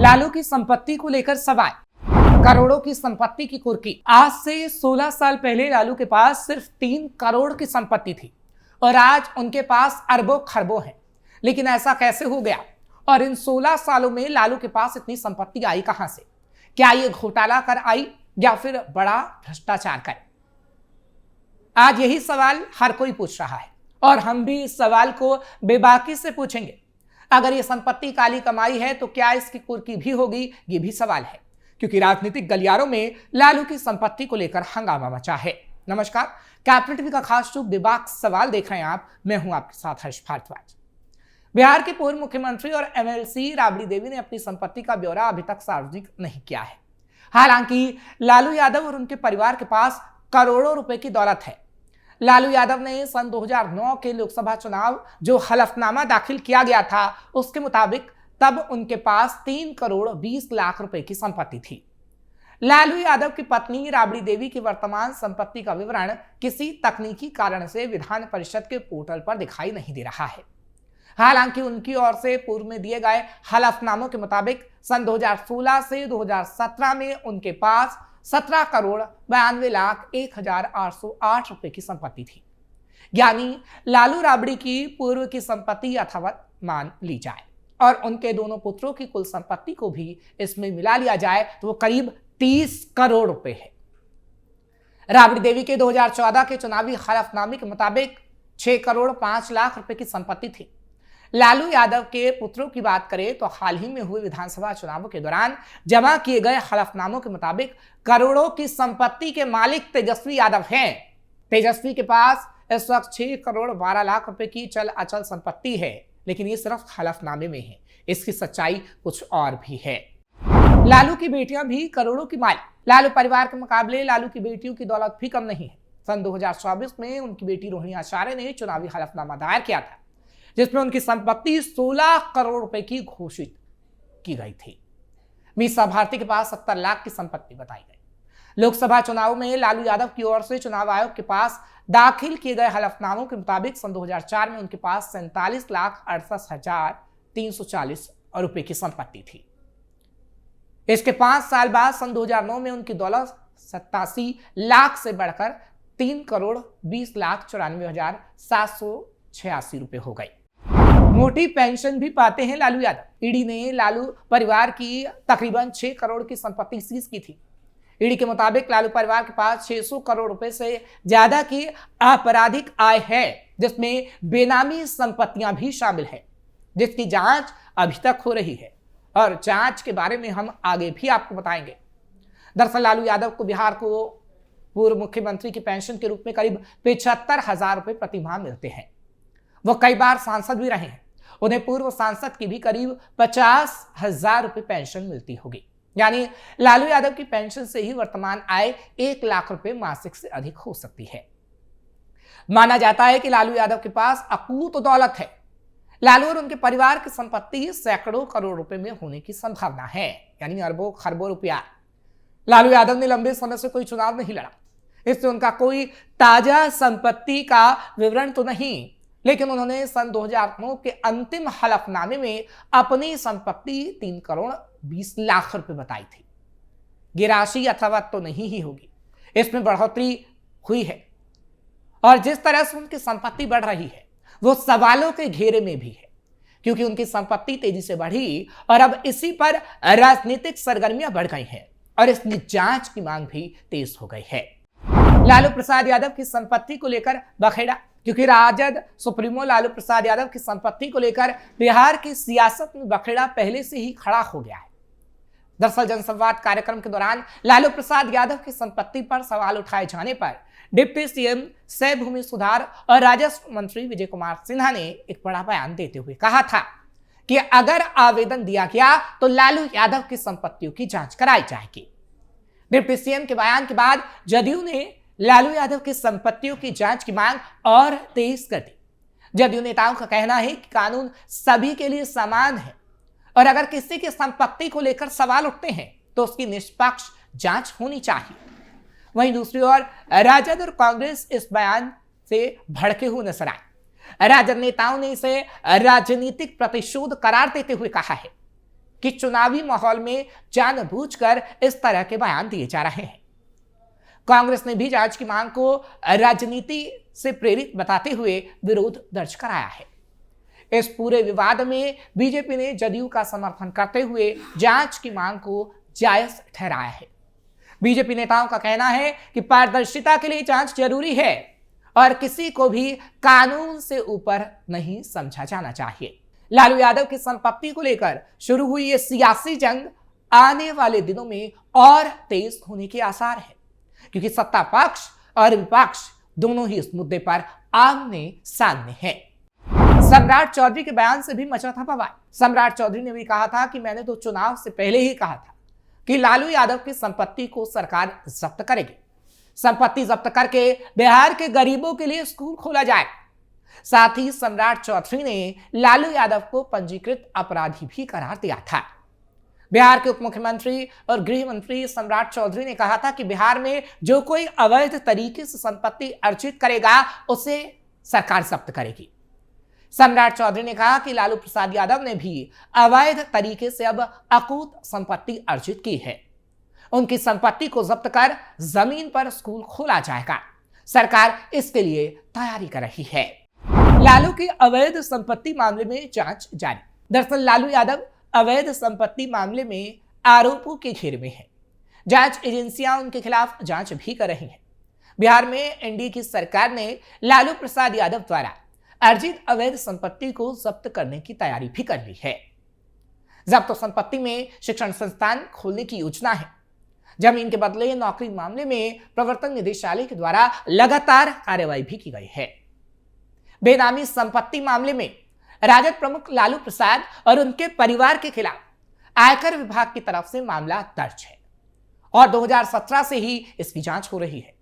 लालू की संपत्ति को लेकर सवाल, करोड़ों की संपत्ति की कुर्की। आज से 16 साल पहले लालू के पास सिर्फ 3 करोड़ की संपत्ति थी और आज उनके पास अरबों खरबों है। लेकिन ऐसा कैसे हो गया और इन 16 सालों में लालू के पास इतनी संपत्ति आई कहां से? क्या ये घोटाला कर आई या फिर बड़ा भ्रष्टाचार कर? आज यही सवाल हर कोई पूछ रहा है और हम भी इस सवाल को बेबाकी से पूछेंगे। अगर ये संपत्ति काली कमाई है तो क्या इसकी कुर्की भी होगी? ये भी सवाल है, क्योंकि राजनीतिक गलियारों में लालू की संपत्ति को लेकर हंगामा मचा है। नमस्कार, कैपिटल टीवी का खास शो बेबाक सवाल देख रहे हैं आप। मैं हूं आपके साथ हर्ष भारद्वाज। बिहार के पूर्व मुख्यमंत्री और एमएलसी राबड़ी देवी ने अपनी संपत्ति का ब्यौरा अभी तक सार्वजनिक नहीं किया है। हालांकि लालू यादव और उनके परिवार के पास करोड़ों रुपए की दौलत है। लालू यादव ने सन 2009 के लोकसभा चुनाव जो हलफनामा दाखिल किया गया था, उसके मुताबिक तब उनके पास 3 करोड़ 20 लाख रुपए की संपत्ति थी। लालू यादव की पत्नी राबड़ी देवी की वर्तमान संपत्ति का विवरण किसी तकनीकी कारण से विधान परिषद के पोर्टल पर दिखाई नहीं दे रहा है। हालांकि उनकी ओर से पूर्व में दिए गए हलफनामों के मुताबिक सन 2016 से 2017 में उनके पास 17 करोड़ 92 लाख 1,808 रुपए की संपत्ति थी। यानी लालू राबड़ी की पूर्व की संपत्ति यथावत मान ली जाए और उनके दोनों पुत्रों की कुल संपत्ति को भी इसमें मिला लिया जाए तो वो करीब 30 करोड़ रुपए है। राबड़ी देवी के 2014 के चुनावी हलफनामे के मुताबिक 6 करोड़ 5 लाख रुपए की संपत्ति थी। लालू यादव के पुत्रों की बात करें तो हाल ही में हुए विधानसभा चुनावों के दौरान जमा किए गए हलफनामों के मुताबिक करोड़ों की संपत्ति के मालिक तेजस्वी यादव हैं। तेजस्वी के पास इस वक्त 6 करोड़ 12 लाख रुपए की चल अचल संपत्ति है, लेकिन ये सिर्फ हलफनामे में है। इसकी सच्चाई कुछ और भी है। लालू की बेटियां भी करोड़ों की मालिक। लालू परिवार के मुकाबले लालू की बेटियों की दौलत भी कम नहीं है। सन 2024 में उनकी बेटी रोहिणी आचार्य ने चुनावी हलफनामा दायर किया था, जिसमें उनकी संपत्ति 16 करोड़ रुपए की घोषित की गई थी। मीसा भारती के पास 70 लाख की संपत्ति बताई गई। लोकसभा चुनाव में लालू यादव की ओर से चुनाव आयोग के पास दाखिल किए गए हलफनामों के मुताबिक सन 2004 में उनके पास 47 लाख 68,340 रुपए की संपत्ति थी। इसके 5 साल बाद सन 2009 में उनकी दौलत 87 लाख से बढ़कर 3 करोड़ 20 लाख 94,786 रुपए हो गई। मोटी पेंशन भी पाते हैं लालू यादव। ईडी ने लालू परिवार की तकरीबन 6 करोड़ की संपत्ति सीज की थी। ईडी के मुताबिक लालू परिवार के पास 600 करोड़ रुपए से ज्यादा की आपराधिक आय है, जिसमें बेनामी संपत्तियां भी शामिल है, जिसकी जांच अभी तक हो रही है और जांच के बारे में हम आगे भी आपको बताएंगे। दरअसल लालू यादव को बिहार को पूर्व मुख्यमंत्री की पेंशन के रूप में करीब 75,000 रुपए प्रति माह मिलते हैं। वो कई बार सांसद भी रहे हैं। उन्हें पूर्व सांसद की भी करीब 50,000 रुपए पेंशन मिलती होगी। यानी लालू यादव की पेंशन से ही वर्तमान आय 1 लाख रुपए मासिक से अधिक हो सकती है। माना जाता है कि लालू यादव के पास अकूत दौलत है। लालू और उनके परिवार की संपत्ति सैकड़ों करोड़ रुपए में होने की संभावना है, यानी अरबों खरबों रुपया। लालू यादव ने लंबे समय से कोई चुनाव नहीं लड़ा, इससे उनका कोई ताजा संपत्ति का विवरण तो नहीं, लेकिन उन्होंने सन 2009 के अंतिम हलफनामे में अपनी संपत्ति 3 करोड़ 20 लाख रुपए बताई थी। ये राशि यथावत तो नहीं ही होगी, इसमें बढ़ोतरी हुई है और जिस तरह से उनकी संपत्ति बढ़ रही है वो सवालों के घेरे में भी है, क्योंकि उनकी संपत्ति तेजी से बढ़ी और अब इसी पर राजनीतिक सरगर्मियां बढ़ गई हैं और इसकी जांच की मांग भी तेज हो गई है। लालू प्रसाद यादव की संपत्ति को लेकर बखेड़ा, क्योंकि राजद सुप्रीमो लालू प्रसाद यादव की संपत्ति को लेकर बिहार की सियासत में बखेड़ा पहले से ही खड़ा हो गया है। दरअसल जनसंवाद कार्यक्रम के दौरान लालू प्रसाद यादव की संपत्ति पर सवाल उठाए जाने पर डिप्टी सीएम सह भूमि सुधार और राजस्व मंत्री विजय कुमार सिन्हा ने एक बड़ा बयान देते हुए कहा था कि अगर आवेदन दिया गया तो लालू यादव की संपत्तियों की जांच कराई जाएगी। डिप्टी सीएम के बयान के बाद जदयू ने लालू यादव की संपत्तियों की जांच की मांग और तेज कर दी। जदयू नेताओं का कहना है कि कानून सभी के लिए समान है और अगर किसी की संपत्ति को लेकर सवाल उठते हैं तो उसकी निष्पक्ष जांच होनी चाहिए। वहीं दूसरी ओर राजद और कांग्रेस इस बयान से भड़के हुए नजर आए। राजद नेताओं ने इसे राजनीतिक प्रतिशोध करार देते हुए कहा है कि चुनावी माहौल में जानबूझकर इस तरह के बयान दिए जा रहे हैं। कांग्रेस ने भी जांच की मांग को राजनीति से प्रेरित बताते हुए विरोध दर्ज कराया है। इस पूरे विवाद में बीजेपी ने जदयू का समर्थन करते हुए जांच की मांग को जायज ठहराया है। बीजेपी नेताओं का कहना है कि पारदर्शिता के लिए जांच जरूरी है और किसी को भी कानून से ऊपर नहीं समझा जाना चाहिए। लालू यादव की संपत्ति को लेकर शुरू हुई ये सियासी जंग आने वाले दिनों में और तेज होने के आसार है, क्योंकि सत्ता पक्ष और विपक्ष दोनों ही इस मुद्दे पर आमने सामने हैं। सम्राट चौधरी के बयान से भी मचा था बवाल। सम्राट चौधरी ने भी कहा था कि मैंने तो चुनाव से पहले ही कहा था कि लालू यादव की संपत्ति को सरकार जब्त करेगी। संपत्ति जब्त करके बिहार के गरीबों के लिए स्कूल खोला जाए। साथ ही सम्राट चौधरी ने लालू यादव को पंजीकृत अपराधी भी करार दिया था। बिहार के उप मुख्यमंत्री और गृह मंत्री सम्राट चौधरी ने कहा था कि बिहार में जो कोई अवैध तरीके से संपत्ति अर्जित करेगा उसे सरकार जब्त करेगी। सम्राट चौधरी ने कहा कि लालू प्रसाद यादव ने भी अवैध तरीके से अब अकूत संपत्ति अर्जित की है। उनकी संपत्ति को जब्त कर जमीन पर स्कूल खोला जाएगा। सरकार इसके लिए तैयारी कर रही है। लालू की अवैध संपत्ति मामले में जांच जारी। दरअसल लालू यादव अवैध संपत्ति मामले में आरोपों के घेरे में है। जांच एजेंसियां उनके खिलाफ जांच भी कर रही हैं। बिहार में एनडीए की सरकार ने लालू प्रसाद यादव द्वारा अर्जित अवैध संपत्ति को जब्त करने की तैयारी भी कर ली है। जब्त संपत्ति में शिक्षण संस्थान खोलने की योजना है। जमीन के बदले नौकरी मामले में प्रवर्तन निदेशालय के द्वारा लगातार कार्रवाई भी की गई है। बेनामी संपत्ति मामले में राजद प्रमुख लालू प्रसाद और उनके परिवार के खिलाफ आयकर विभाग की तरफ से मामला दर्ज है और 2017 से ही इसकी जांच हो रही है।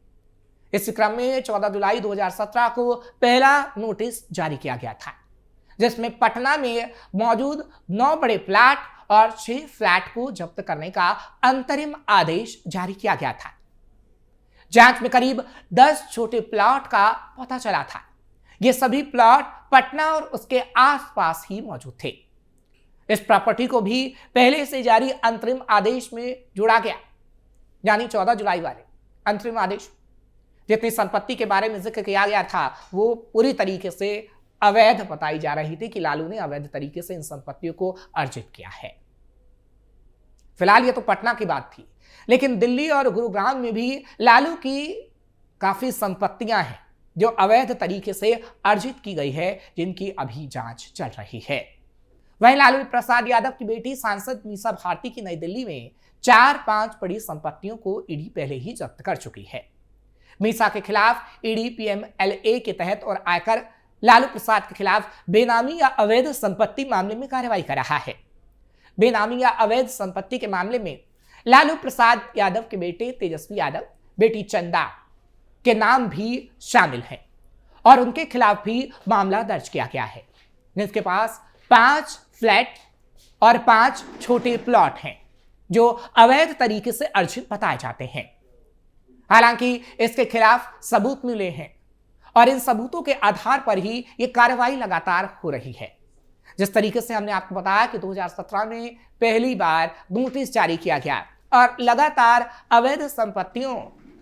इस क्रम में 14 जुलाई 2017 को पहला नोटिस जारी किया गया था, जिसमें पटना में मौजूद 9 बड़े प्लाट और 6 फ्लैट को जब्त करने का अंतरिम आदेश जारी किया गया था। जांच में करीब 10 छोटे प्लॉट का पता चला था। ये सभी प्लॉट पटना और उसके आसपास ही मौजूद थे। इस प्रॉपर्टी को भी पहले से जारी अंतरिम आदेश में जोड़ा गया, यानी 14 जुलाई वाले अंतरिम आदेश। जितनी संपत्ति के बारे में जिक्र किया गया था वो पूरी तरीके से अवैध बताई जा रही थी कि लालू ने अवैध तरीके से इन संपत्तियों को अर्जित किया है। फिलहाल ये तो पटना की बात थी, लेकिन दिल्ली और गुरुग्राम में भी लालू की काफी संपत्तियां हैं जो अवैध तरीके से अर्जित की गई है, जिनकी अभी जांच चल रही है। वहीं लालू प्रसाद यादव की बेटी सांसद मीसा भारती की नई दिल्ली में 4-5 बड़ी संपत्तियों को ईडी पहले ही जब्त कर चुकी है। मीसा के खिलाफ ईडी पीएमएलए के तहत और आयकर लालू प्रसाद के खिलाफ बेनामी या अवैध संपत्ति मामले में कार्रवाई कर रहा है। बेनामी या अवैध संपत्ति के मामले में लालू प्रसाद यादव के बेटे तेजस्वी यादव, बेटी चंदा के नाम भी शामिल हैं और उनके खिलाफ भी मामला दर्ज किया गया है, जिसके पास 5 फ्लैट और 5 छोटे प्लॉट हैं जो अवैध तरीके से अर्जित बताए जाते हैं। हालांकि इसके खिलाफ सबूत मिले हैं और इन सबूतों के आधार पर ही यह कार्रवाई लगातार हो रही है। जिस तरीके से हमने आपको बताया कि 2017 में पहली बार नोटिस जारी किया गया और लगातार अवैध संपत्तियों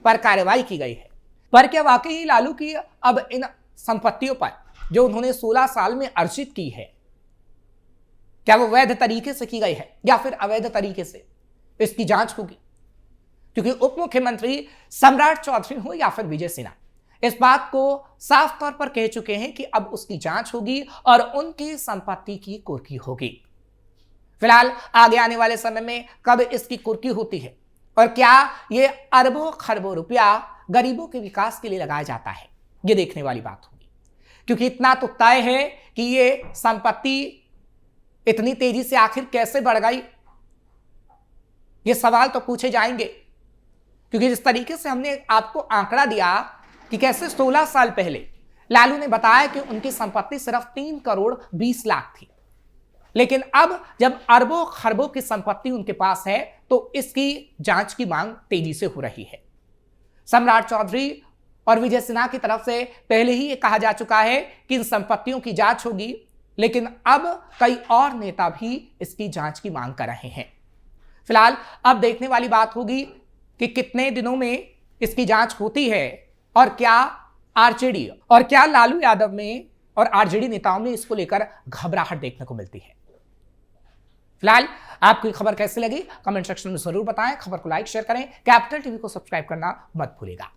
पर कार्रवाई की गई है, पर क्या वाकई लालू की अब इन संपत्तियों पर जो उन्होंने 16 साल में अर्जित की है, क्या वो वैध तरीके से की गई है या फिर अवैध तरीके से? इसकी जांच होगी, क्योंकि उप मुख्यमंत्री सम्राट चौधरी हो या फिर विजय सिन्हा इस बात को साफ तौर पर कह चुके हैं कि अब उसकी जांच होगी और उनकी संपत्ति की कुर्की होगी। फिलहाल आगे आने वाले समय में कब इसकी कुर्की होती है और क्या ये अरबों खरबों रुपया गरीबों के विकास के लिए लगाया जाता है, ये देखने वाली बात होगी। क्योंकि इतना तो तय है कि ये संपत्ति इतनी तेजी से आखिर कैसे बढ़ गई, ये सवाल तो पूछे जाएंगे। क्योंकि जिस तरीके से हमने आपको आंकड़ा दिया कि कैसे 16 साल पहले लालू ने बताया कि उनकी संपत्ति सिर्फ 3 करोड़ 20 लाख थी, लेकिन अब जब अरबों खरबों की संपत्ति उनके पास है तो इसकी जांच की मांग तेजी से हो रही है। सम्राट चौधरी और विजय सिन्हा की तरफ से पहले ही ये कहा जा चुका है कि इन संपत्तियों की जांच होगी, लेकिन अब कई और नेता भी इसकी जांच की मांग कर रहे हैं। फिलहाल अब देखने वाली बात होगी कि कितने दिनों में इसकी जांच होती है और क्या आरजेडी और क्या लालू यादव में और आरजेडी नेताओं में इसको लेकर घबराहट देखने को मिलती है। फिलहाल आपको खबर कैसी लगी कमेंट सेक्शन में जरूर बताएं। खबर को लाइक शेयर करें, कैपिटल टीवी को सब्सक्राइब करना मत भूलिएगा।